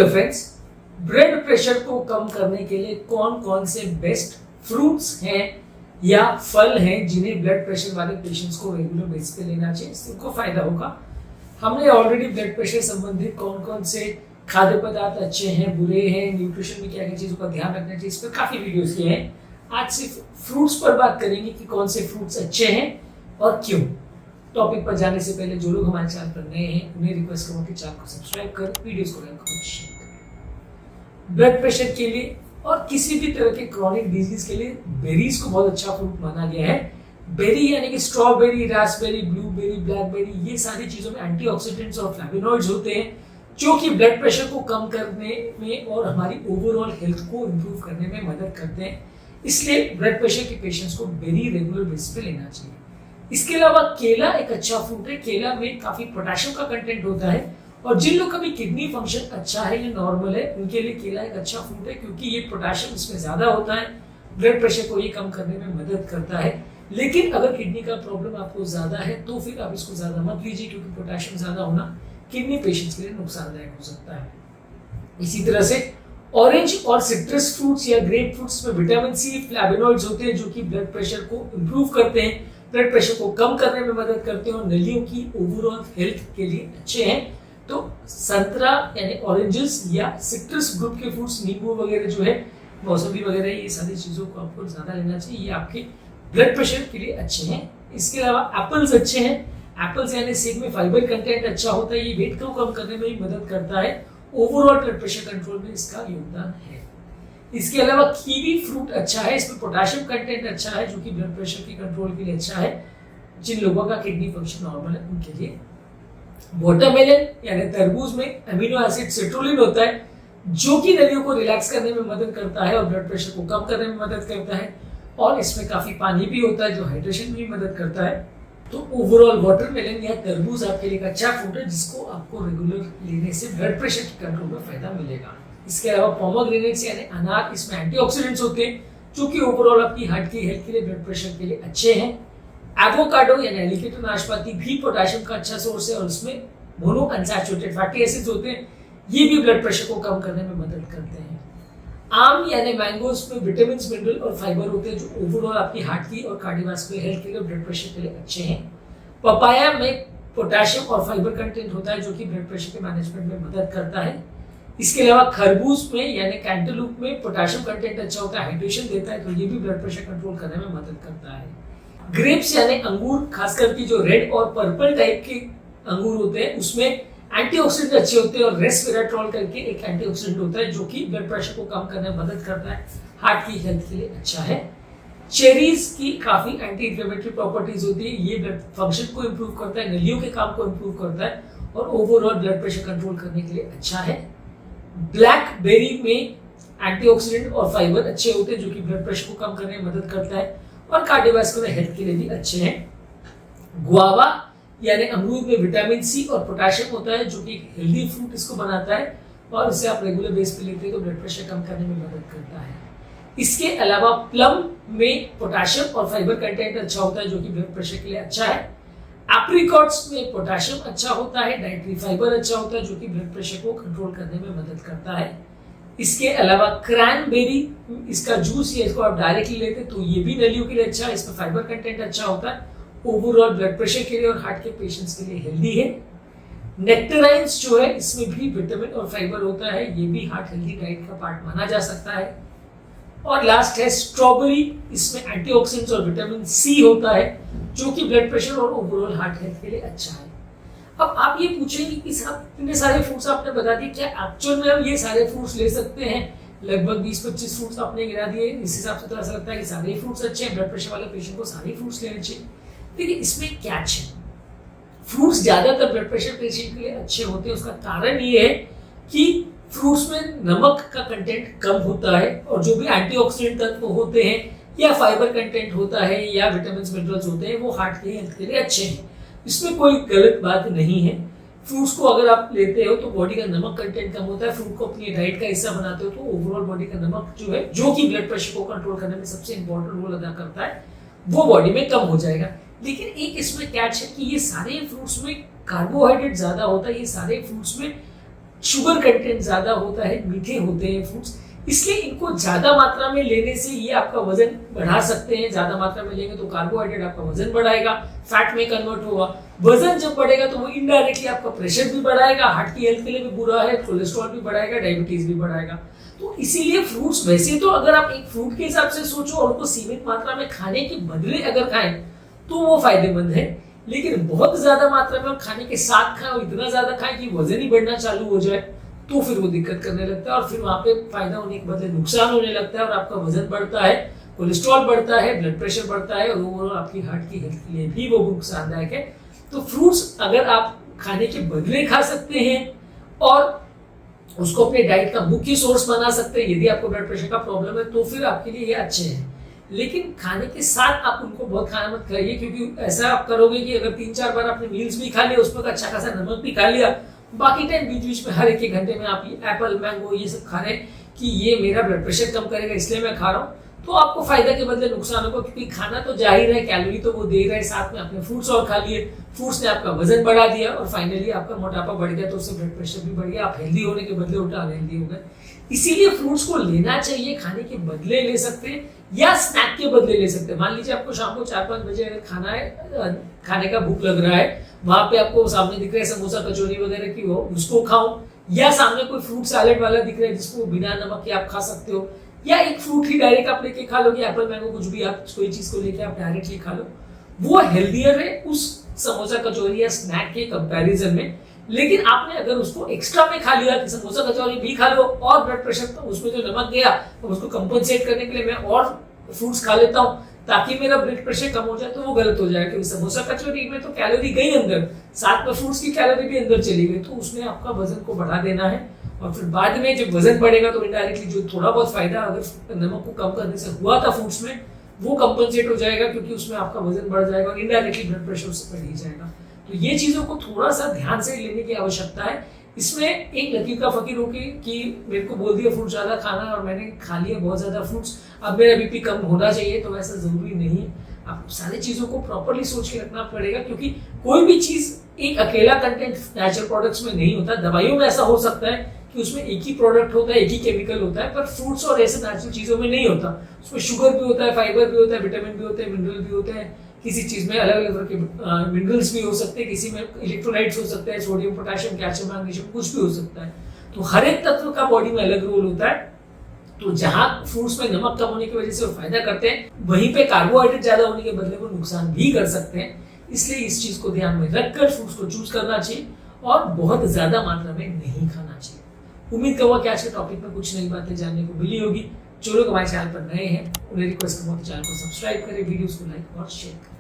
Hello friends, blood pressure को कम करने के लिए कौन कौन से बेस्ट फ्रूट्स हैं या फल हैं जिन्हें ब्लड प्रेशर वाले पेशेंट्स को रेगुलर बेस पे लेना चाहिए, इससे उनको फायदा होगा। हमने ऑलरेडी ब्लड प्रेशर संबंधित कौन कौन से खाद्य पदार्थ अच्छे हैं, बुरे हैं, न्यूट्रिशन में क्या क्या चीजों का ध्यान रखना चाहिए, इस पर काफी वीडियोस किए हैं। आज सिर्फ फ्रूट्स पर बात करेंगे कि कौन से फ्रूट्स अच्छे हैं और क्यों। टॉपिक पर जाने से पहले जो लोग हमारे चैनल पर नए हैं उन्हें रिक्वेस्ट करूंगा कि चैनल को सब्सक्राइब कर, वीडियोस को लाइक और शेयर करें। ब्लड प्रेशर के लिए और किसी भी तरह के क्रॉनिक डिजीज के लिए बेरीज को बहुत अच्छा फ्रूट माना गया है। बेरी यानी कि स्ट्रॉबेरी, रास्पबेरी, ब्लूबेरी, ब्लैकबेरी, ये सारी चीजों में एंटीऑक्सीडेंट्स और फ्लैवोनॉइड्स होते हैं जो कि ब्लड प्रेशर को कम करने में और हमारी ओवरऑल हेल्थ को इंप्रूव करने में मदद करते हैं। इसलिए ब्लड प्रेशर के पेशेंट्स को बेरी रेगुलर बेसिस पे लेना चाहिए। इसके अलावा केला एक अच्छा फ्रूट है। केला में काफी पोटेशियम का कंटेंट होता है और जिन लोग का भी किडनी फंक्शन अच्छा है या नॉर्मल है उनके लिए केला एक अच्छा फ्रूट है, क्योंकि ये पोटेशियम इसमें ज्यादा होता है, ब्लड प्रेशर को ये कम करने में मदद करता है। लेकिन अगर किडनी का प्रॉब्लम आपको ज्यादा है तो फिर आप इसको ज्यादा मत लीजिए, क्योंकि पोटेशियम ज्यादा होना किडनी पेशेंट्स के लिए नुकसानदायक हो सकता है। इसी तरह से ऑरेंज और सिट्रस फ्रूट्स या ग्रेप फ्रूट्स में विटामिन सी, फ्लैवोनॉइड्स होते हैं जो कि ब्लड प्रेशर को इंप्रूव करते हैं, ब्लड प्रेशर को कम करने में मदद करते हैं और नलियों की ओवरऑल हेल्थ के लिए अच्छे हैं। तो संतरा यानी ऑरेंजेस या सिट्रस ग्रुप के फ्रूट्स, नींबू वगैरह जो है, मौसमी वगैरह, ये सारी चीजों को आपको ज्यादा लेना चाहिए, ये आपके ब्लड प्रेशर के लिए अच्छे हैं। इसके अलावा एप्पल्स अच्छे हैं। एप्पल्स यानी सेब में फाइबर कंटेंट अच्छा होता है, ये वेट को कम करने में भी मदद करता है, ओवरऑल ब्लड प्रेशर कंट्रोल में इसका योगदान है। इसके अलावा कीवी फ्रूट अच्छा है, इसमें पोटेशियम कंटेंट अच्छा है जो कि ब्लड प्रेशर के कंट्रोल के लिए अच्छा है। जिन लोगों का किडनी फंक्शन नॉर्मल है उनके लिए। वाटरमेलन यानी तरबूज में अमीनो एसिड सिट्रुलिन होता है जो कि नलियों को रिलैक्स करने में मदद करता है और ब्लड प्रेशर को कम करने में मदद करता है, और इसमें काफी पानी भी होता है जो हाइड्रेशन में भी मदद करता है। तो ओवरऑल वाटरमेलन या तरबूज आपके लिए एक अच्छा फ्रूट है जिसको आपको रेगुलर लेने से ब्लड प्रेशर के कंट्रोल में फायदा मिलेगा। इसके अलावा पोमेग्रेनेट्स यानी अनार, इसमें एंटीऑक्सीडेंट्स होते हैं जो कि ओवरऑल आपकी हार्ट की हेल्थ के लिए, ब्लड प्रेशर के लिए अच्छे हैं। एवोकाडो यानी एलिगेटर नाशपाती भी पोटेशियम का अच्छा सोर्स है और इसमें मोनो अनसैचुरेटेड फैटी एसिड्स होते हैं, ये भी ब्लड प्रेशर को कम करने में मदद करते हैं। आम यानी मैंगोज में विटामिन, मिनरल और फाइबर होते हैं जो ओवरऑल आपकी हार्ट की और कार्डियोवास्कुलर हेल्थ के लिए, ब्लड प्रेशर के लिए अच्छे हैं। पपाया में पोटेशियम और फाइबर कंटेंट होता है जो कि ब्लड प्रेशर के मैनेजमेंट में मदद करता है। इसके अलावा खरबूज में यानी कैंटलूप में पोटेशियम कंटेंट अच्छा होता है, हाइड्रेशन देता है, तो ये भी ब्लड प्रेशर कंट्रोल करने में मदद करता है। ग्रेप्स यानी अंगूर, खासकर की जो रेड और पर्पल टाइप के अंगूर होते हैं उसमें एंटीऑक्सीडेंट अच्छे होते हैं और रेस्वेराट्रॉल करके एक एंटीऑक्सीडेंट होता है जो कि ब्लड प्रेशर को कम करने में मदद करता है, हार्ट की हेल्थ के लिए अच्छा है। चेरीज की काफी एंटी इंफ्लेमेटरी प्रॉपर्टीज होती है, ये ब्लड फंक्शन को इंप्रूव करता है, नलियों के काम को इंप्रूव करता है और ओवरऑल ब्लड प्रेशर कंट्रोल करने के लिए अच्छा है। ब्लैकबेरी में एंटीऑक्सीडेंट और फाइबर अच्छे होते हैं जो कि ब्लड प्रेशर को कम करने में मदद करता है और कार्डियोवास्कुलर हेल्थ के लिए भी अच्छे हैं। गुआवा यानी अमरूद में विटामिन सी और पोटेशियम होता है जो कि हेल्दी फ्रूट इसको बनाता है और इसे आप रेगुलर बेस पे लेते हैं तो ब्लड प्रेशर कम करने में मदद करता है। इसके अलावा प्लम में पोटेशियम और फाइबर कंटेंट अच्छा होता है जो कि ब्लड प्रेशर के लिए अच्छा है। एप्रिकॉट्स में पोटेशियम अच्छा होता है, डाइटरी फाइबर अच्छा होता है जो कि ब्लड प्रेशर को कंट्रोल करने में मदद करता है। इसके अलावा क्रैनबेरी, इसका जूस या इसको आप डायरेक्टली लेते हैं तो ये भी नलियों के लिए अच्छा है, इसमें फाइबर कंटेंट अच्छा होता है, ओवरऑल ब्लड प्रेशर के लिए और हार्ट के पेशेंट्स के लिए हेल्दी है। नेक्टराइन्स जो है इसमें भी विटामिन और फाइबर होता है, ये भी हार्ट हेल्दी डाइट का पार्ट माना जा सकता है। और लास्ट है स्ट्रॉबेरी, इसमें एंटीऑक्सीडेंट्स और विटामिन सी होता है जो कि ब्लड प्रेशर और ओवरऑल हार्ट हेल्थ के लिए अच्छा है। अब आप ये पूछेंगे कि साहब इतने सारे फ्रूट्स आपने बता दिए, क्या एक्चुअल में हम ये सारे फ्रूट्स ले सकते हैं? लगभग 20-25 फ्रूट्स आपने गिरा दिए, इस हिसाब से तो ऐसा लगता है कि सारे फ्रूट्स अच्छे हैं, ब्लड प्रेशर वाले पेशेंट को सारे फ्रूट्स लेने चाहिए। लेकिन इसमें कैच है, फ्रूट्स ज्यादातर ब्लड प्रेशर पेशेंट के लिए अच्छे होते हैं। उसका कारण ये है कि फ्रूट्स में नमक का कंटेंट कम होता है और जो भी एंटीऑक्सीडेंट तत्व होते हैं या फाइबर कंटेंट होता है या विटामिन मिनरल्स होते हैं वो हार्ट की हेल्थ के लिए अच्छे हैं। इसमें कोई गलत बात नहीं है। फ्रूट्स को अगर आप लेते हो तो बॉडी का नमक कंटेंट कम होता है, फ्रूट को अपनी डाइट का हिस्सा बनाते हो तो ओवरऑल बॉडी का नमक जो है, जो कि ब्लड प्रेशर को कंट्रोल करने में सबसे इंपॉर्टेंट रोल अदा करता है, वो बॉडी में कम हो जाएगा। लेकिन एक इसमें कैच है कि ये सारे फ्रूट्स में कार्बोहाइड्रेट ज्यादा होता है, ये सारे फ्रूट्स में शुगर कंटेंट ज्यादा होता है, मीठे होते हैं फ्रूट्स, इसलिए इनको ज्यादा मात्रा में लेने से ये आपका वजन बढ़ा सकते हैं। ज्यादा मात्रा में लेंगे तो कार्बोहाइड्रेट आपका वजन बढ़ाएगा, फैट में कन्वर्ट होगा। वजन जब बढ़ेगा तो वो इनडायरेक्टली आपका प्रेशर भी बढ़ाएगा, हार्ट की हेल्थ के लिए भी बुरा है, कोलेस्ट्रॉल भी बढ़ाएगा, डायबिटीज भी बढ़ाएगा। तो इसीलिए फ्रूट्स, वैसे तो अगर आप एक फ्रूट के हिसाब से सोचो और उसको सीमित मात्रा में खाने के बदले अगर खाएं तो वो फायदेमंद है, लेकिन बहुत ज्यादा मात्रा में खाने के साथ खाएं और इतना ज्यादा खाएं कि वजन ही बढ़ना चालू हो जाए तो फिर वो दिक्कत करने लगता है और फिर वहां पे फायदा होने के बदले नुकसान होने लगता है और आपका वजन बढ़ता है, कोलेस्ट्रॉल बढ़ता है, ब्लड प्रेशर बढ़ता है और ओवरऑल आपकी हार्ट की हेल्थ के लिए भी वो नुकसानदायक है। तो फ्रूट्स अगर आप खाने के बदले खा सकते हैं और उसको अपने डाइट का मुख्य सोर्स बना सकते हैं, यदि आपको ब्लड प्रेशर का प्रॉब्लम है तो फिर आपके लिए ये अच्छे हैं। लेकिन खाने के साथ आप उनको बहुत खाना मत खाइए, क्योंकि ऐसा आप करोगे कि अगर 3-4 बार आपने मील्स भी खा लिया, उसमें अच्छा खासा नमक भी खा लिया, बाकी टाइम बीच बीच में हर एक घंटे में आप ये एप्पल, मैंगो ये सब खा रहे हैं कि ये मेरा ब्लड प्रेशर कम करेगा इसलिए मैं खा रहा हूँ, तो आपको फायदा के बदले नुकसान होगा। क्योंकि खाना तो जाहिर है, कैलोरी तो वो दे रहा है, साथ में आपने फ्रूट्स और खा लिए, फ्रूट्स ने आपका वजन बढ़ा दिया और फाइनली आपका मोटापा बढ़ गया, तो उससे ब्लड प्रेशर भी बढ़ गया, आप हेल्दी होने के बदले उल्टा अनहेल्दी हो गए। इसीलिए फ्रूट्स को लेना चाहिए, खाने के बदले ले सकते हैं या स्नैक के बदले ले सकते हैं। मान लीजिए आपको शाम को 4-5 बजे अगर खाना है, खाने का भूख लग रहा है, वहां पे आपको सामने दिख रहा है समोसा कचौरी वगैरह की, हो उसको खाओ, या सामने कोई फ्रूट सैलेड वाला दिख रहा है जिसको बिना नमक के आप खा सकते हो, या एक फ्रूट ही डायरेक्ट आप लेके खा लोगे, एप्पल, मैंगो, कुछ भी आप कोई चीज को लेके आप डायरेक्टली खा लो, वो हेल्दियर है उस समोसा कचौरी या स्नैक के कंपैरिजन में। लेकिन आपने अगर उसको एक्स्ट्रा में खा लिया कि समोसा कचौरी भी खा लो और ब्लड प्रेशर तो उसमें जो नमक गया तो उसको कंपनसेट करने के लिए मैं और फ्रूट्स खा लेता हूँ ताकि मेरा ब्लड प्रेशर कम हो जाए, तो वो गलत हो जाएगा। क्योंकि समोसा कचौरी में तो कैलोरी गई अंदर, साथ में फ्रूट्स की कैलोरी भी अंदर चली गई, तो उसमें आपका वजन को बढ़ा देना है और फिर बाद में जब वजन बढ़ेगा तो इनडायरेक्टली जो थोड़ा बहुत फायदा अगर नमक को कम करने से हुआ था फ्रूट्स में, वो कंपनसेट हो जाएगा, क्योंकि उसमें आपका वजन बढ़ जाएगा और इनडायरेक्टली ब्लड प्रेशर उससे बढ़ ही जाएगा। तो ये चीजों को थोड़ा सा ध्यान से लेने की आवश्यकता है। इसमें एक लकीर का फकीर होके कि मेरे को बोल दिया फ्रूट ज्यादा खाना और मैंने खा लिया बहुत ज्यादा फ्रूट्स, अब मेरा बीपी कम होना चाहिए, तो ऐसा जरूरी नहीं। आपको सारी चीजों को प्रॉपर्ली सोच के रखना पड़ेगा, क्योंकि कोई भी चीज एक अकेला कंटेंट नेचुरल प्रोडक्ट्स में नहीं होता। दवाइयों में ऐसा हो सकता है कि उसमें एक ही प्रोडक्ट होता है, एक ही केमिकल होता है, पर फ्रूट्स और ऐसे नेचुरल चीजों में नहीं होता। उसमें शुगर भी होता है, फाइबर भी होता है, विटामिन भी होते हैं, मिनरल भी होते हैं, किसी चीज में अलग अलग तरह के मिनरल्स भी हो सकते हैं, किसी में इलेक्ट्रोलाइट्स हो सकते हैं, सोडियम, पोटेशियम, कैल्शियम, मैग्नीशियम, कुछ भी हो सकता है। तो हर एक तत्व का बॉडी में अलग रोल होता है। तो जहां फ्रूट्स में नमक कम होने की वजह से वो फायदा करते हैं, वहीं पे कार्बोहाइड्रेट ज्यादा होने के बदले वो नुकसान भी कर सकते हैं। इसलिए इस चीज को ध्यान में रखकर फ्रूट्स को चूज करना चाहिए और बहुत ज्यादा मात्रा में नहीं खाना चाहिए। उम्मीद करूंगा कि आज के टॉपिक में कुछ नई बातें जानने को मिली होगी। जो लोग हमारे चैनल पर नए हैं उन्हें रिक्वेस्ट करूंगा कि चैनल को सब्सक्राइब करें, वीडियोस को लाइक और शेयर करें।